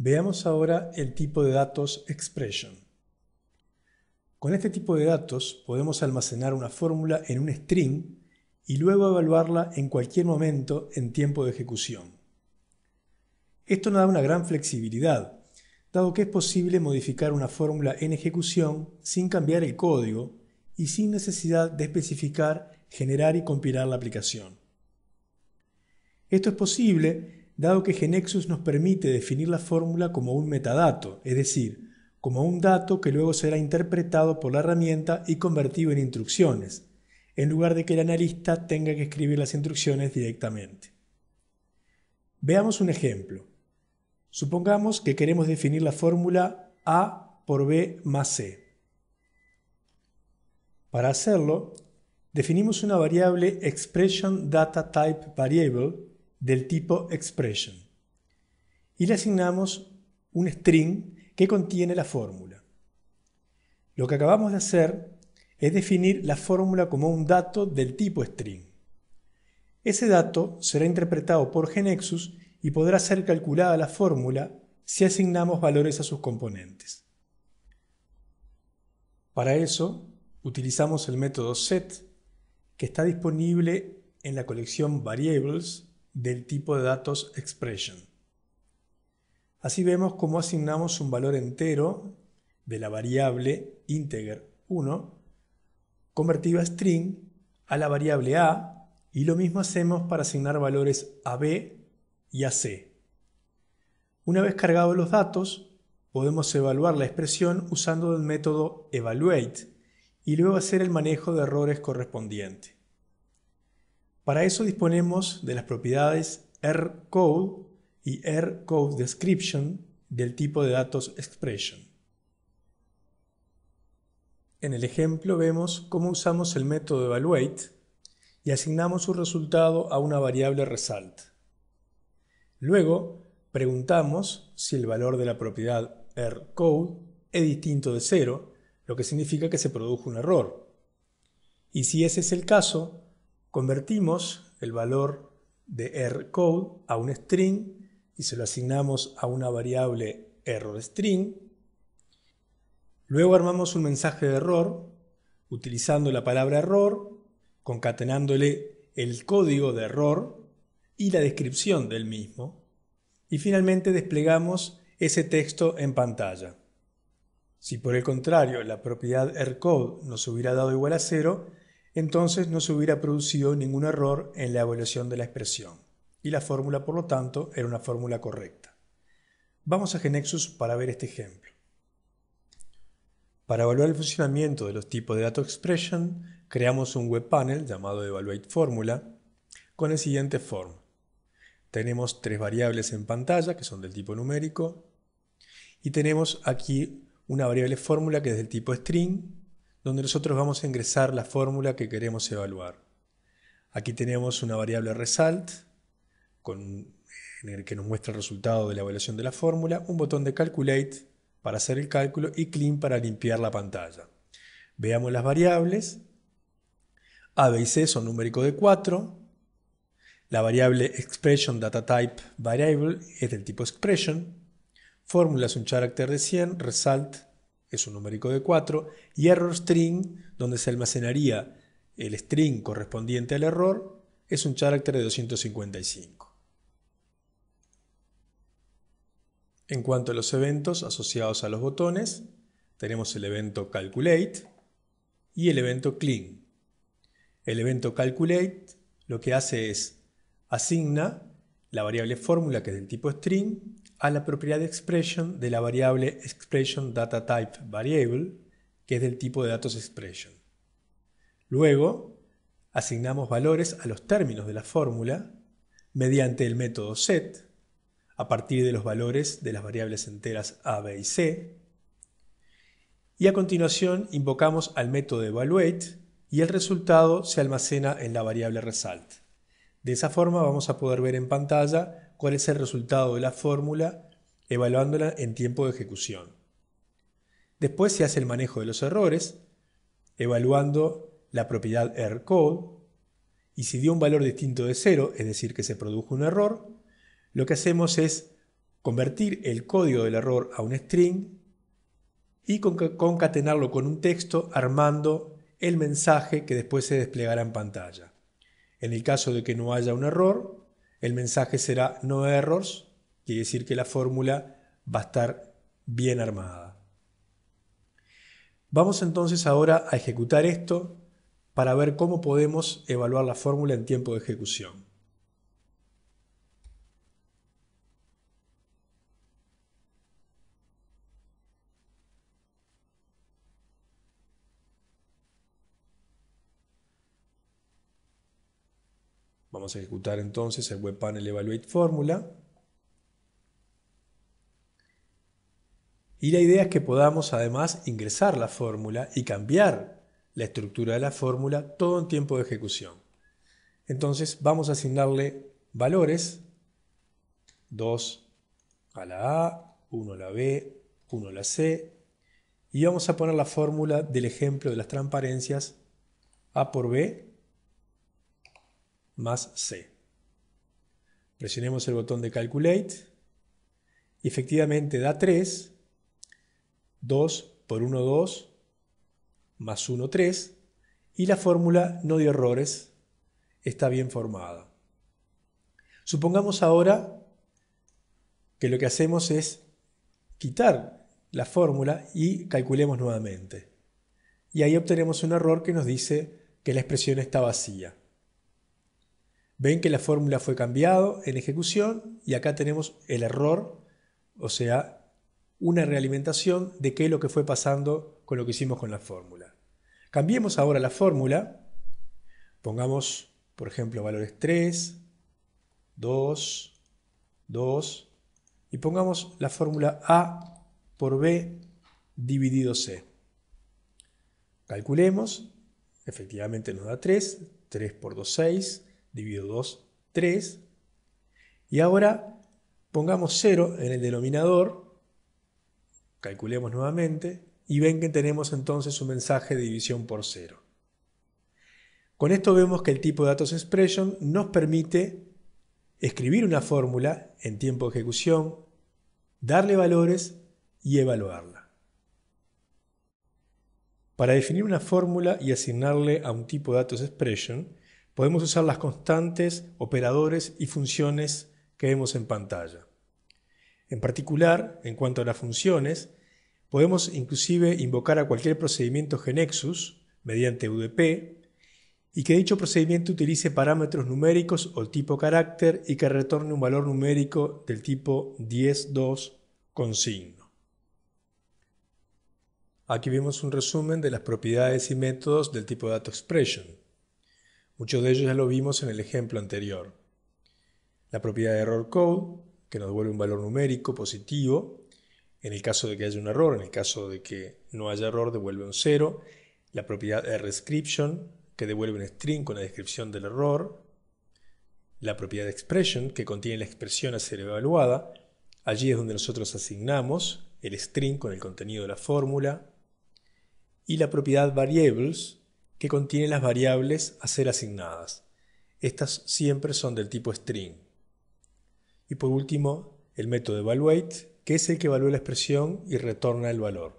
Veamos ahora el tipo de datos expression. Con este tipo de datos podemos almacenar una fórmula en un string y luego evaluarla en cualquier momento en tiempo de ejecución. Esto nos da una gran flexibilidad, dado que es posible modificar una fórmula en ejecución sin cambiar el código y sin necesidad de especificar, generar y compilar la aplicación. Esto es posible dado que GeneXus nos permite definir la fórmula como un metadato, es decir, como un dato que luego será interpretado por la herramienta y convertido en instrucciones, en lugar de que el analista tenga que escribir las instrucciones directamente. Veamos un ejemplo. Supongamos que queremos definir la fórmula A por B más C. Para hacerlo, definimos una variable ExpressionDataTypeVariable del tipo expression y le asignamos un string que contiene la fórmula. Lo que acabamos de hacer es definir la fórmula como un dato del tipo string. Ese dato será interpretado por GeneXus y podrá ser calculada la fórmula si asignamos valores a sus componentes. Para eso, utilizamos el método set, que está disponible en la colección Variables del tipo de datos expression. Así vemos cómo asignamos un valor entero de la variable integer1 convertido a string a la variable a, y lo mismo hacemos para asignar valores a b y a c. Una vez cargados los datos, podemos evaluar la expresión usando el método evaluate y luego hacer el manejo de errores correspondiente. Para eso disponemos de las propiedades rcode y rCodeDescription del tipo de datos expression. En el ejemplo vemos cómo usamos el método evaluate y asignamos su resultado a una variable result. Luego preguntamos si el valor de la propiedad rCode es distinto de 0, lo que significa que se produjo un error. Y si ese es el caso, convertimos el valor de rCode a un string y se lo asignamos a una variable errorString. Luego armamos un mensaje de error utilizando la palabra error, concatenándole el código de error y la descripción del mismo. Y finalmente desplegamos ese texto en pantalla. Si por el contrario la propiedad rCode nos hubiera dado igual a 0, entonces no se hubiera producido ningún error en la evaluación de la expresión, y la fórmula, por lo tanto, era una fórmula correcta. Vamos a GeneXus para ver este ejemplo. Para evaluar el funcionamiento de los tipos de datos expression, creamos un web panel llamado evaluateFormula con el siguiente form. Tenemos tres variables en pantalla que son del tipo numérico y tenemos aquí una variable fórmula que es del tipo string, donde nosotros vamos a ingresar la fórmula que queremos evaluar. Aquí tenemos una variable result, en el que nos muestra el resultado de la evaluación de la fórmula, un botón de calculate para hacer el cálculo y clean para limpiar la pantalla. Veamos las variables. A, B y C son numérico de 4. La variable ExpressionDataTypeVariable es del tipo expression. Fórmula es un carácter de 100, result es un numérico de 4 y errorString, donde se almacenaría el string correspondiente al error, es un carácter de 255. En cuanto a los eventos asociados a los botones, tenemos el evento calculate y el evento clean. El evento calculate lo que hace es asigna la variable fórmula, que es del tipo string, a la propiedad de expression de la variable ExpressionDataTypeVariable, que es del tipo de datos expression. Luego, asignamos valores a los términos de la fórmula mediante el método set, a partir de los valores de las variables enteras a, b y c. Y a continuación invocamos al método evaluate y el resultado se almacena en la variable result. De esa forma vamos a poder ver en pantalla cuál es el resultado de la fórmula evaluándola en tiempo de ejecución. Después se hace el manejo de los errores, evaluando la propiedad rCode, y si dio un valor distinto de 0, es decir, que se produjo un error, lo que hacemos es convertir el código del error a un string y concatenarlo con un texto armando el mensaje que después se desplegará en pantalla. En el caso de que no haya un error, el mensaje será no errors, quiere decir que la fórmula va a estar bien armada. Vamos entonces ahora a ejecutar esto para ver cómo podemos evaluar la fórmula en tiempo de ejecución. Vamos a ejecutar entonces el webpanel evaluate formula. Y la idea es que podamos además ingresar la fórmula y cambiar la estructura de la fórmula todo en tiempo de ejecución. Entonces vamos a asignarle valores, 2 a la A, 1 a la B, 1 a la C, y vamos a poner la fórmula del ejemplo de las transparencias A por B más C. Presionemos el botón de Calculate y efectivamente da 3, 2 por 1, 2, más 1, 3, y la fórmula no dio errores, está bien formada. Supongamos ahora que lo que hacemos es quitar la fórmula y calculemos nuevamente. Y ahí obtenemos un error que nos dice que la expresión está vacía. Ven que la fórmula fue cambiado en ejecución y acá tenemos el error, o sea, una realimentación de qué es lo que fue pasando con lo que hicimos con la fórmula. Cambiemos ahora la fórmula, pongamos, por ejemplo, valores 3, 2, 2, y pongamos la fórmula A por B dividido C. Calculemos, efectivamente nos da 3, 3 por 2, 6, dividido 2, 3, y ahora pongamos 0 en el denominador, calculemos nuevamente, y ven que tenemos entonces un mensaje de división por 0. Con esto vemos que el tipo de datos expression nos permite escribir una fórmula en tiempo de ejecución, darle valores y evaluarla. Para definir una fórmula y asignarle a un tipo de datos expression, podemos usar las constantes, operadores y funciones que vemos en pantalla. En particular, en cuanto a las funciones, podemos inclusive invocar a cualquier procedimiento GeneXus mediante UDP y que dicho procedimiento utilice parámetros numéricos o tipo carácter y que retorne un valor numérico del tipo 10.2 con signo. Aquí vemos un resumen de las propiedades y métodos del tipo de data expression. Muchos de ellos ya lo vimos en el ejemplo anterior. La propiedad de error code, que nos devuelve un valor numérico positivo, en el caso de que haya un error, en el caso de que no haya error devuelve un 0. La propiedad REscription, que devuelve un string con la descripción del error. La propiedad de expression, que contiene la expresión a ser evaluada. Allí es donde nosotros asignamos el string con el contenido de la fórmula. Y la propiedad variables, que contiene las variables a ser asignadas. Estas siempre son del tipo string. Y por último, el método evaluate, que es el que evalúa la expresión y retorna el valor.